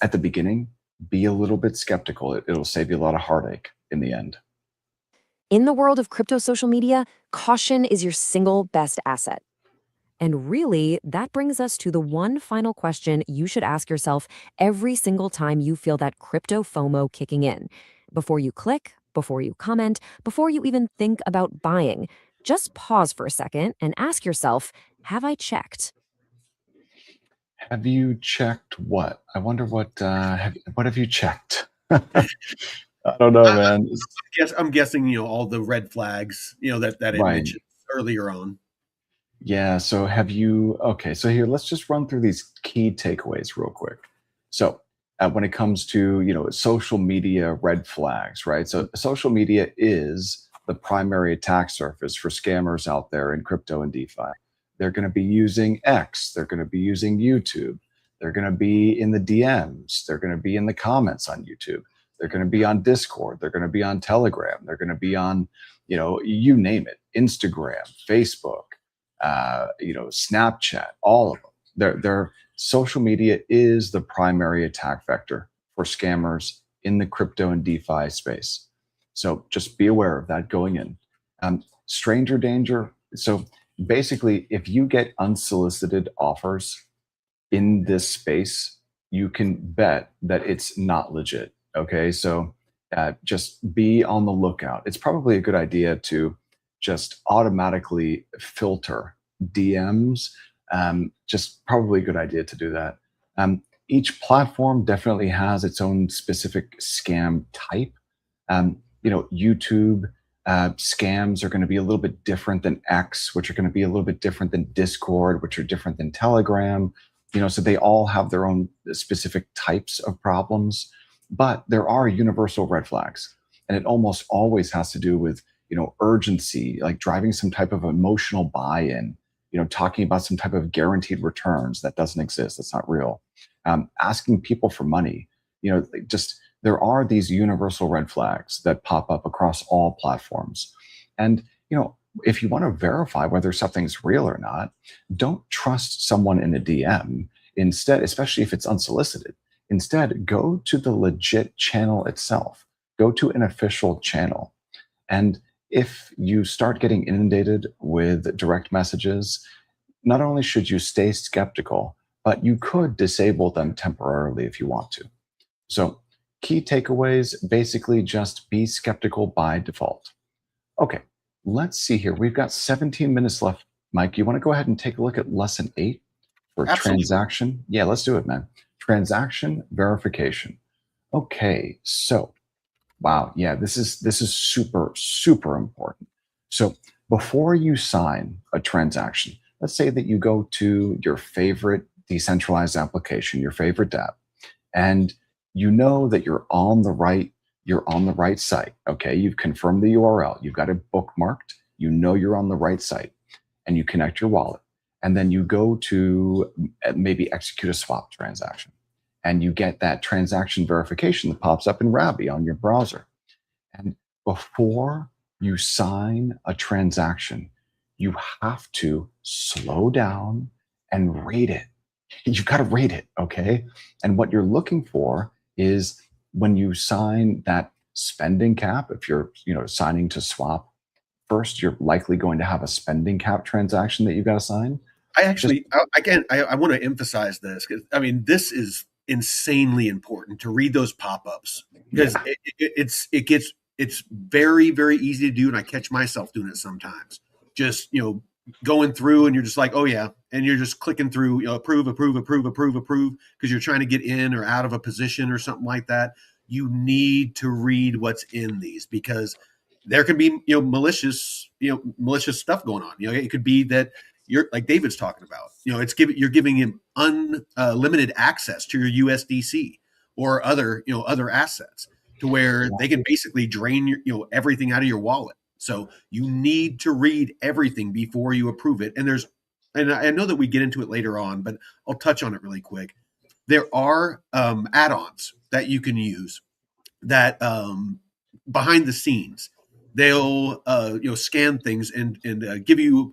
at the beginning, be a little bit skeptical. It'll save you a lot of heartache in the end. In the world of crypto social media, caution is your single best asset. And really, that brings us to the one final question you should ask yourself every single time you feel that crypto FOMO kicking in. Before you click, before you comment, before you even think about buying, Just pause for a second and ask yourself, have I checked? Have you checked what? I wonder what have you checked? I don't know, I man. guess I'm guessing, all the red flags, that it Right. mentioned earlier on. Yeah. So have you, okay. So here, let's just run through these key takeaways real quick. So when it comes to, social media red flags, right? So social media is the primary attack surface for scammers out there in crypto and DeFi. They're going to be using X. They're going to be using YouTube. They're going to be in the DMs. They're going to be in the comments on YouTube. They're going to be on Discord. They're going to be on Telegram. They're going to be on, you name it, Instagram, Facebook, Snapchat, all of them. Their social media is the primary attack vector for scammers in the crypto and DeFi space. So just be aware of that going in. Stranger danger. So basically, if you get unsolicited offers in this space, you can bet that it's not legit. Okay. So just be on the lookout. It's probably a good idea to just automatically filter DMs. Just probably a good idea to do that. Each platform definitely has its own specific scam type. YouTube scams are going to be a little bit different than X, which are going to be a little bit different than Discord, which are different than Telegram. So they all have their own specific types of problems, but there are universal red flags, and it almost always has to do with urgency, like driving some type of emotional buy-in, talking about some type of guaranteed returns that doesn't exist, that's not real, asking people for money, just there are these universal red flags that pop up across all platforms. And if you want to verify whether something's real or not, don't trust someone in a DM. Instead, especially if it's unsolicited, instead go to the legit channel itself, go to an official channel. And if you start getting inundated with direct messages, not only should you stay skeptical, but you could disable them temporarily if you want to. So key takeaways, basically just be skeptical by default. Okay, let's see here. We've got 17 minutes left. Mike, you want to go ahead and take a look at lesson 8 for Absolutely. transaction? Yeah, let's do it, man. Transaction verification. Okay, so wow, yeah, this is super, super important. So before you sign a transaction, let's say that you go to your favorite decentralized application, your favorite dApp, and you know that you're on the right site. Okay, you've confirmed the URL, you've got it bookmarked, you're on the right site, and you connect your wallet, and then you go to maybe execute a swap transaction, and you get that transaction verification that pops up in Rabby on your browser. And before you sign a transaction, you have to slow down and read it. You've got to read it, okay? And what you're looking for is when you sign that spending cap, if you're signing to swap, first you're likely going to have a spending cap transaction that you've got to sign. I want to emphasize this because this is insanely important to read those pop-ups because it's very, very easy to do, and I catch myself doing it sometimes. Just going through, and you're just like, oh yeah, and you're just clicking through, approve, because you're trying to get in or out of a position or something like that. You need to read what's in these because there can be malicious stuff going on. It could be that you're like David's talking about. You're giving him unlimited access to your USDC or other assets to where they can basically drain your everything out of your wallet. So you need to read everything before you approve it. And I know that we get into it later on, but I'll touch on it really quick. There are add-ons that you can use that behind the scenes they'll scan things and give you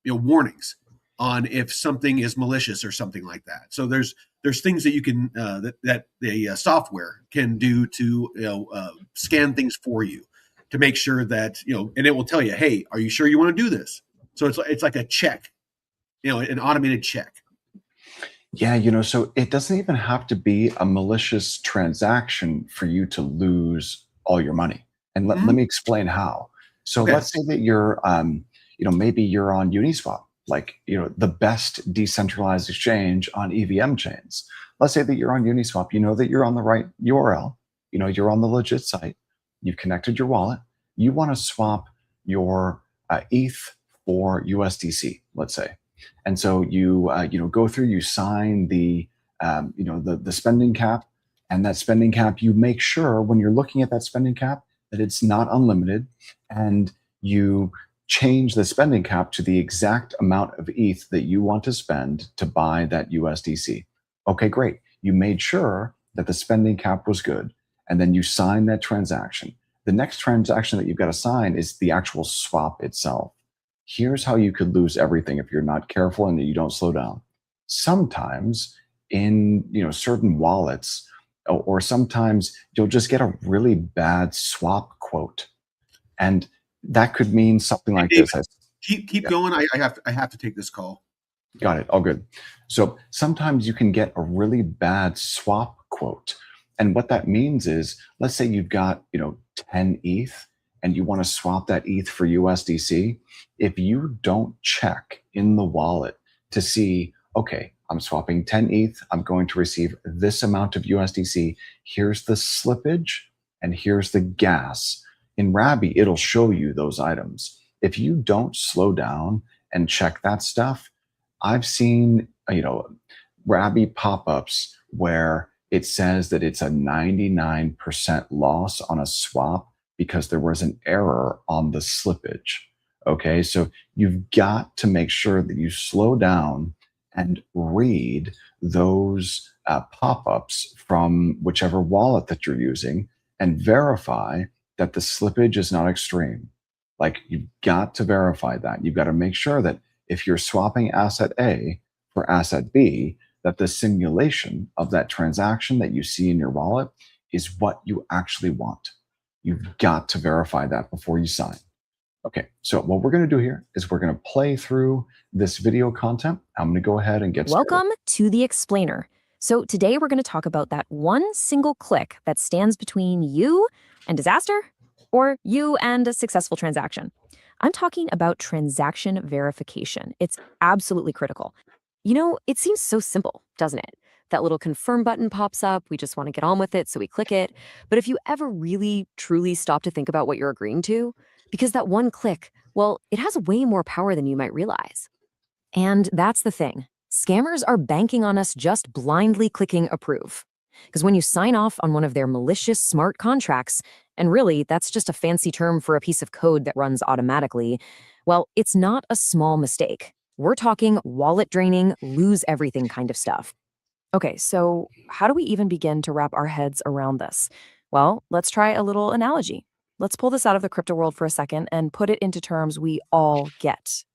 warnings on if something is malicious or something like that. So there's things that you can that the software can do to scan things for you to make sure that and it will tell you, hey, are you sure you want to do this? So it's like a check, an automated check. Yeah, so it doesn't even have to be a malicious transaction for you to lose all your money. And let me explain how. So Okay. let's say that you're maybe you're on Uniswap, like, the best decentralized exchange on EVM chains. Let's say that you're on Uniswap, you know that you're on the right URL, you're on the legit site, you've connected your wallet, you want to swap your ETH for USDC, let's say. And so you go through, you sign the spending cap, and that spending cap, you make sure when you're looking at that spending cap that it's not unlimited, and you change the spending cap to the exact amount of ETH that you want to spend to buy that USDC. Okay, great. You made sure that the spending cap was good, and then you sign that transaction. The next transaction that you've got to sign is the actual swap itself. Here's how you could lose everything if you're not careful and you don't slow down. Sometimes in certain wallets, or sometimes you'll just get a really bad swap quote, and that could mean something like David, this. Keep going. I have to take this call. Got it. All good. So sometimes you can get a really bad swap quote. And what that means is, let's say you've got, 10 ETH and you want to swap that ETH for USDC. If you don't check in the wallet to see, okay, I'm swapping 10 ETH, I'm going to receive this amount of USDC. Here's the slippage and here's the gas. In Rabby, it'll show you those items. If you don't slow down and check that stuff, I've seen, Rabby pop-ups where it says that it's a 99% loss on a swap because there was an error on the slippage. Okay, so you've got to make sure that you slow down and read those pop-ups from whichever wallet that you're using and verify that the slippage is not extreme. Like, you've got to verify that. You've got to make sure that if you're swapping asset A for asset B, that the simulation of that transaction that you see in your wallet is what you actually want. You've got to verify that before you sign. Okay, so what we're going to do here is we're going to play through this video content. I'm going to go ahead and get started. Welcome to the explainer. So today we're going to talk about that one single click that stands between you and disaster, or you and a successful transaction. I'm talking about transaction verification. It's absolutely critical. It seems so simple, doesn't it? That little confirm button pops up. We just want to get on with it, so we click it. But if you ever really, truly stop to think about what you're agreeing to, because that one click, well, it has way more power than you might realize. And that's the thing. Scammers are banking on us just blindly clicking approve. Because when you sign off on one of their malicious smart contracts, and really, that's just a fancy term for a piece of code that runs automatically, well, it's not a small mistake. We're talking wallet draining, lose everything kind of stuff. Okay, so how do we even begin to wrap our heads around this? Well, let's try a little analogy. Let's pull this out of the crypto world for a second and put it into terms we all get.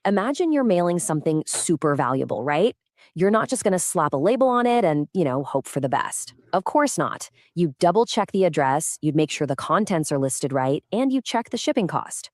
Imagine you're mailing something super valuable, right? You're not just going to slap a label on it and, hope for the best. Of course not. You double check the address, you'd make sure the contents are listed right, and you check the shipping cost.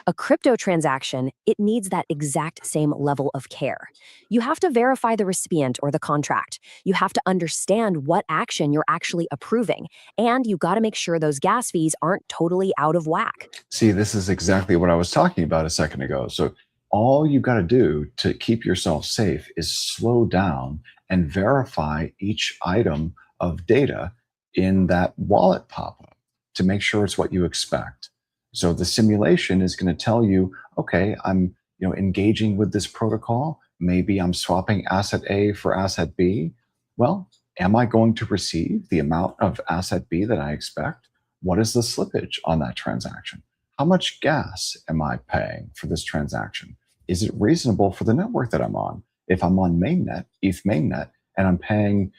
A crypto transaction, it needs that exact same level of care. You have to verify the recipient or the contract. You have to understand what action you're actually approving. And you got to make sure those gas fees aren't totally out of whack. See, this is exactly what I was talking about a second ago. So all you got to do to keep yourself safe is slow down and verify each item of data in that wallet pop-up to make sure it's what you expect. So the simulation is going to tell you, okay, I'm engaging with this protocol. Maybe I'm swapping asset A for asset B. Well, am I going to receive the amount of asset B that I expect? What is the slippage on that transaction? How much gas am I paying for this transaction? Is it reasonable for the network that I'm on? If I'm on mainnet, ETH mainnet, and I'm paying,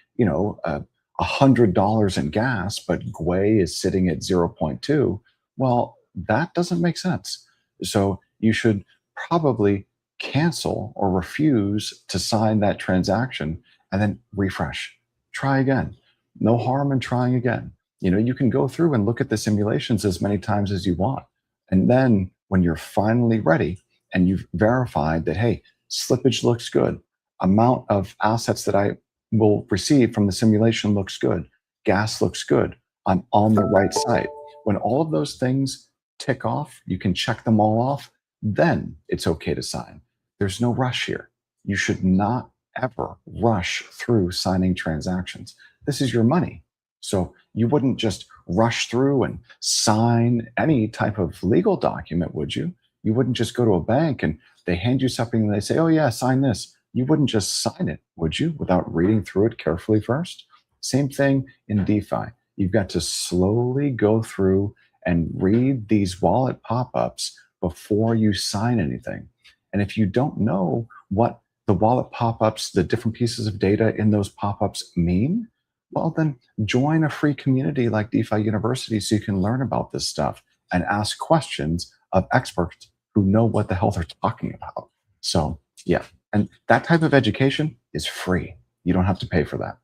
$100 in gas, but Gwei is sitting at 0.2, well, that doesn't make sense. So you should probably cancel or refuse to sign that transaction and then refresh. Try again. No harm in trying again. You can go through and look at the simulations as many times as you want. And then when you're finally ready and you've verified that, hey, slippage looks good, amount of assets that I will receive from the simulation looks good, gas looks good, I'm on the right site. When all of those things tick off, you can check them all off, then it's okay to sign. There's no rush here. You should not ever rush through signing transactions. This is your money. So you wouldn't just rush through and sign any type of legal document, would you? You wouldn't just go to a bank and they hand you something and they say, oh, yeah, sign this. You wouldn't just sign it, would you, without reading through it carefully first? Same thing in DeFi. You've got to slowly go through and read these wallet pop-ups before you sign anything. And if you don't know what the wallet pop-ups, the different pieces of data in those pop-ups mean, well, then join a free community like DeFi University so you can learn about this stuff and ask questions of experts who know what the hell they're talking about. So, yeah. And that type of education is free. You don't have to pay for that.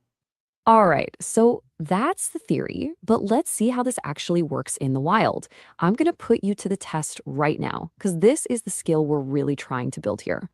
All right, so that's the theory, but let's see how this actually works in the wild. I'm going to put you to the test right now, because this is the skill we're really trying to build here.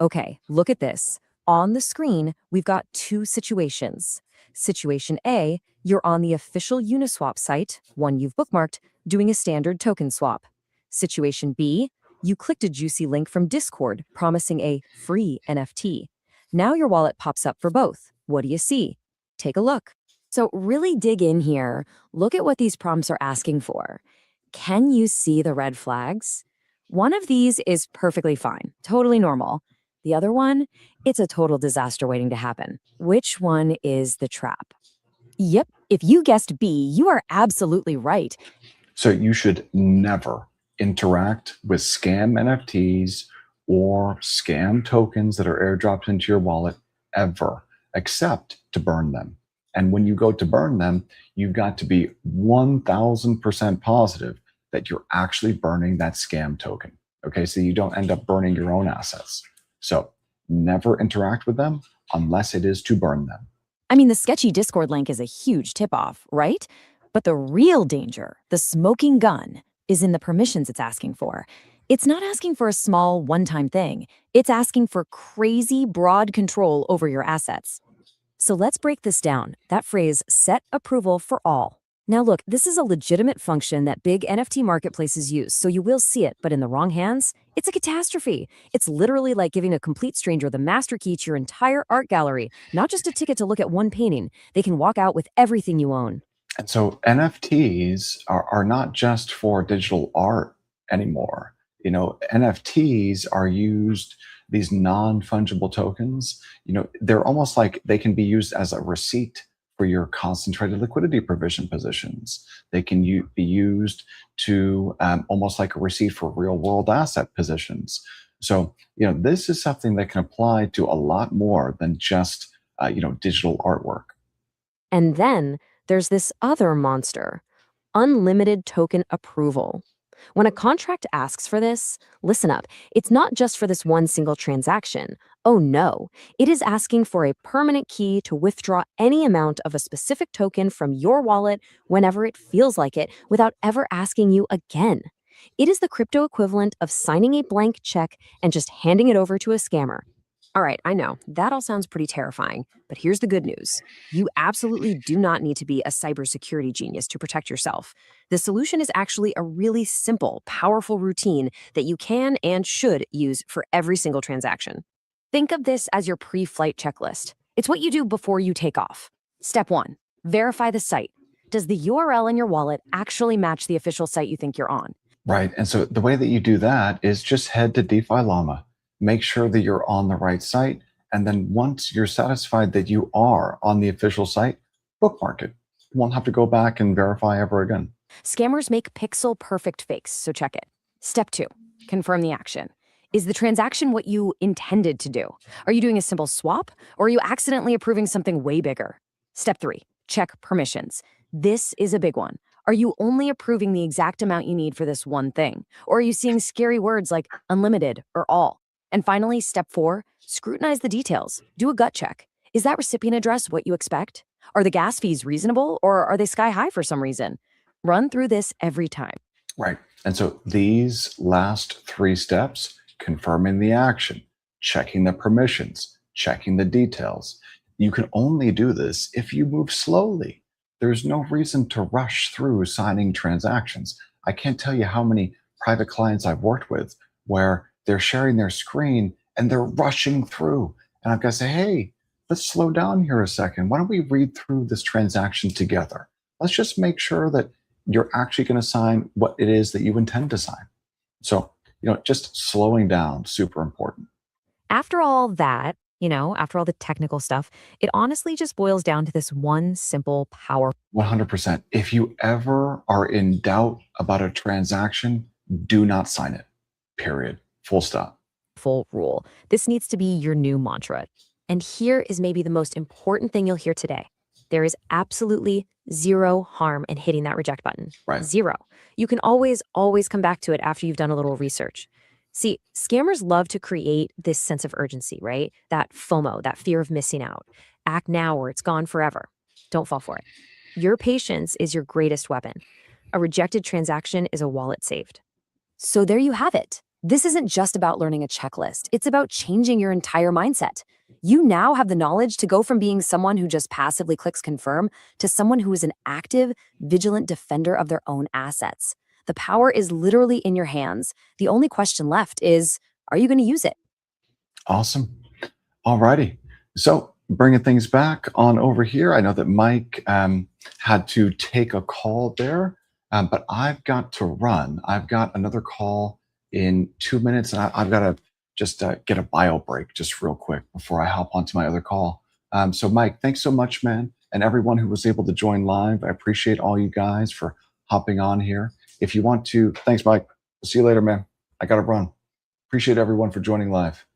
Okay, look at this. On the screen, we've got two situations. Situation A, you're on the official Uniswap site, one you've bookmarked, doing a standard token swap. Situation B, you clicked a juicy link from Discord promising a free NFT. Now your wallet pops up for both. What do you see? Take a look. So really dig in here. Look at what these prompts are asking for. Can you see the red flags? One of these is perfectly fine, totally normal. The other one, it's a total disaster waiting to happen. Which one is the trap? Yep, if you guessed B, you are absolutely right. So you should never interact with scam NFTs or scam tokens that are airdropped into your wallet ever, except to burn them. And when you go to burn them, you've got to be 1000% positive that you're actually burning that scam token. Okay, so you don't end up burning your own assets. So never interact with them unless it is to burn them. I mean, the sketchy Discord link is a huge tip-off, right? But the real danger, the smoking gun, is in the permissions it's asking for. It's not asking for a small one-time thing. It's asking for crazy broad control over your assets. So let's break this down. That phrase, set approval for all. Now look, this is a legitimate function that big NFT marketplaces use, so you will see it, but in the wrong hands, it's a catastrophe. It's literally like giving a complete stranger the master key to your entire art gallery, not just a ticket to look at one painting. They can walk out with everything you own. And so NFTs are not just for digital art anymore. You know, NFTs are used, these non-fungible tokens, you know, they're almost like they can be used as a receipt for your concentrated liquidity provision positions. They can be used to almost like a receipt for real world asset positions. So, you know, this is something that can apply to a lot more than just, digital artwork. And then there's this other monster, unlimited token approval. When a contract asks for this, listen up, it's not just for this one single transaction. Oh no, it is asking for a permanent key to withdraw any amount of a specific token from your wallet whenever it feels like it without ever asking you again. It is the crypto equivalent of signing a blank check and just handing it over to a scammer. All right, I know, that all sounds pretty terrifying, but here's the good news. You absolutely do not need to be a cybersecurity genius to protect yourself. The solution is actually a really simple, powerful routine that you can and should use for every single transaction. Think of this as your pre-flight checklist. It's what you do before you take off. Step 1, verify the site. Does the URL in your wallet actually match the official site you think you're on? Right. And so the way that you do that is just head to DeFi Llama. Make sure that you're on the right site. And then once you're satisfied that you are on the official site, bookmark it. You won't have to go back and verify ever again. Scammers make pixel perfect fakes, so check it. Step 2, confirm the action. Is the transaction what you intended to do? Are you doing a simple swap, or are you accidentally approving something way bigger? Step 3, check permissions. This is a big one. Are you only approving the exact amount you need for this one thing? Or are you seeing scary words like unlimited or all? And finally, step 4, scrutinize the details. Do a gut check. Is that recipient address what you expect? Are the gas fees reasonable, or are they sky high for some reason? Run through this every time. Right. And so these last 3 steps, confirming the action, checking the permissions, checking the details, you can only do this if you move slowly. There's no reason to rush through signing transactions. I can't tell you how many private clients I've worked with where they're sharing their screen and they're rushing through. And I've got to say, hey, let's slow down here a second. Why don't we read through this transaction together? Let's just make sure that you're actually going to sign what it is that you intend to sign. So, just slowing down, super important. After all that, after all the technical stuff, it honestly just boils down to this one simple power 100%. If you ever are in doubt about a transaction, do not sign it. Period. Full stop. full rule. This needs to be your new mantra. And here is maybe the most important thing you'll hear today. There is absolutely zero harm in hitting that reject button. Right. Zero. You can always come back to it after you've done a little research. See, scammers love to create this sense of urgency, right? That FOMO, that fear of missing out. Act now or it's gone forever. Don't fall for it. Your patience is your greatest weapon. A rejected transaction is a wallet saved. So there you have it. This isn't just about learning a checklist. It's about changing your entire mindset. You now have the knowledge to go from being someone who just passively clicks confirm to someone who is an active, vigilant defender of their own assets. The power is literally in your hands. The only question left is, are you going to use it? Awesome. All righty. So bringing things back on over here, I know that Mike had to take a call there, but I've got to run. I've got another call in 2 minutes, and I've got to just get a bio break just real quick before I hop onto my other call. So Mike, thanks so much, man. And everyone who was able to join live, I appreciate all you guys for hopping on here. If you want to, thanks, Mike. See you later, man. I got to run. Appreciate everyone for joining live.